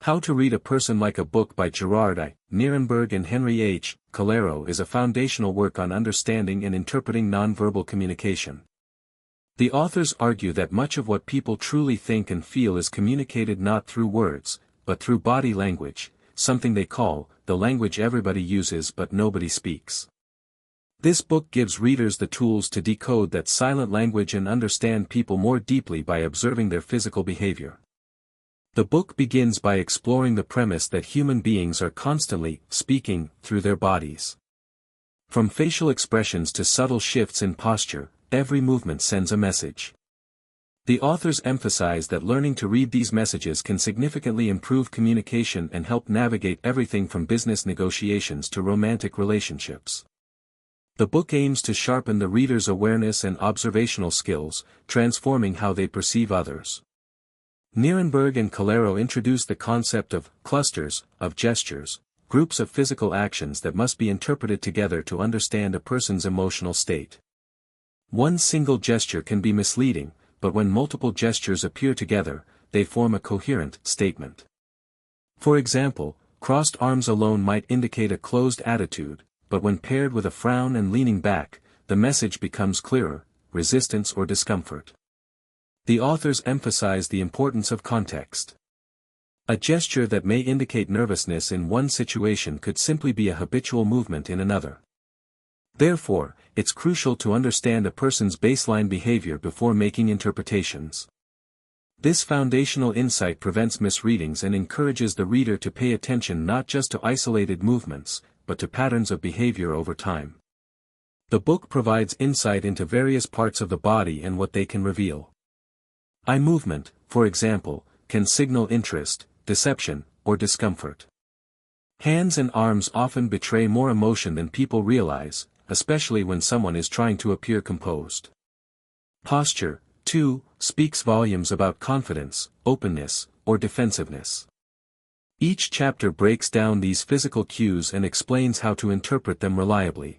How to Read a Person Like a Book by Gerard I. Nierenberg and Henry H. Calero is a foundational work on understanding and interpreting nonverbal communication. The authors argue that much of what people truly think and feel is communicated not through words, but through body language, something they call the language everybody uses but nobody speaks. This book gives readers the tools to decode that silent language and understand people more deeply by observing their physical behavior. The book begins by exploring the premise that human beings are constantly speaking through their bodies. From facial expressions to subtle shifts in posture, every movement sends a message. The authors emphasize that learning to read these messages can significantly improve communication and help navigate everything from business negotiations to romantic relationships. The book aims to sharpen the reader's awareness and observational skills, transforming how they perceive others. Nierenberg and Calero introduce the concept of clusters of gestures, groups of physical actions that must be interpreted together to understand a person's emotional state. One single gesture can be misleading, but when multiple gestures appear together, they form a coherent statement. For example, crossed arms alone might indicate a closed attitude, but when paired with a frown and leaning back, the message becomes clearer: resistance or discomfort. The authors emphasize the importance of context. A gesture that may indicate nervousness in one situation could simply be a habitual movement in another. Therefore, it's crucial to understand a person's baseline behavior before making interpretations. This foundational insight prevents misreadings and encourages the reader to pay attention not just to isolated movements, but to patterns of behavior over time. The book provides insight into various parts of the body and what they can reveal. Eye movement, for example, can signal interest, deception, or discomfort. Hands and arms often betray more emotion than people realize, especially when someone is trying to appear composed. Posture, too, speaks volumes about confidence, openness, or defensiveness. Each chapter breaks down these physical cues and explains how to interpret them reliably.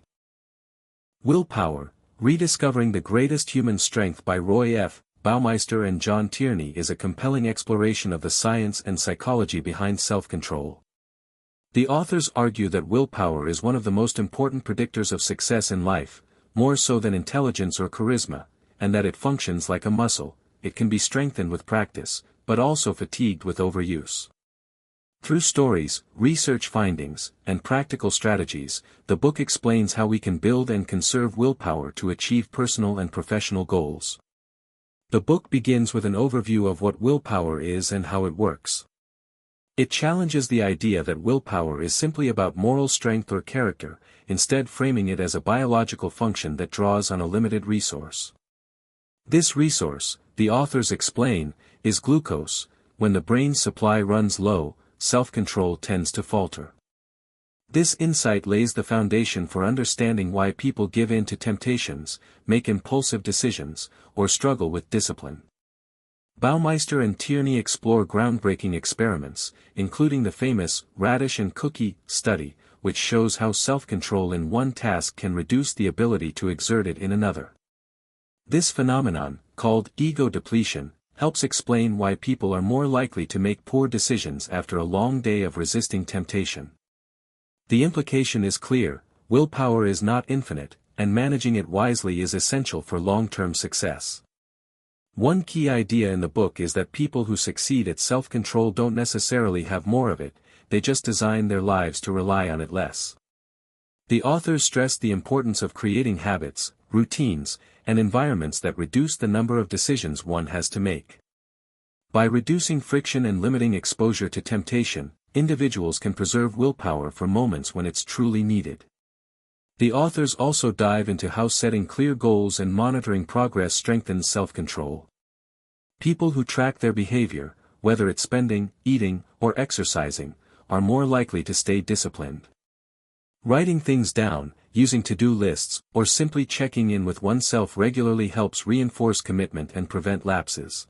Willpower, Rediscovering the Greatest Human Strength by Roy F. Baumeister and John Tierney is a compelling exploration of the science and psychology behind self-control. The authors argue that willpower is one of the most important predictors of success in life, more so than intelligence or charisma, and that it functions like a muscle. It can be strengthened with practice, but also fatigued with overuse. Through stories, research findings, and practical strategies, the book explains how we can build and conserve willpower to achieve personal and professional goals. The book begins with an overview of what willpower is and how it works. It challenges the idea that willpower is simply about moral strength or character, instead framing it as a biological function that draws on a limited resource. This resource, the authors explain, is glucose. When the brain's supply runs low, self-control tends to falter. This insight lays the foundation for understanding why people give in to temptations, make impulsive decisions, or struggle with discipline. Baumeister and Tierney explore groundbreaking experiments, including the famous radish and cookie study, which shows how self-control in one task can reduce the ability to exert it in another. This phenomenon, called ego depletion, helps explain why people are more likely to make poor decisions after a long day of resisting temptation. The implication is clear: willpower is not infinite, and managing it wisely is essential for long-term success. One key idea in the book is that people who succeed at self-control don't necessarily have more of it, they just design their lives to rely on it less. The authors stress the importance of creating habits, routines, and environments that reduce the number of decisions one has to make. By reducing friction and limiting exposure to temptation, individuals can preserve willpower for moments when it's truly needed. The authors also dive into how setting clear goals and monitoring progress strengthens self-control. People who track their behavior, whether it's spending, eating, or exercising, are more likely to stay disciplined. Writing things down, using to-do lists, or simply checking in with oneself regularly helps reinforce commitment and prevent lapses.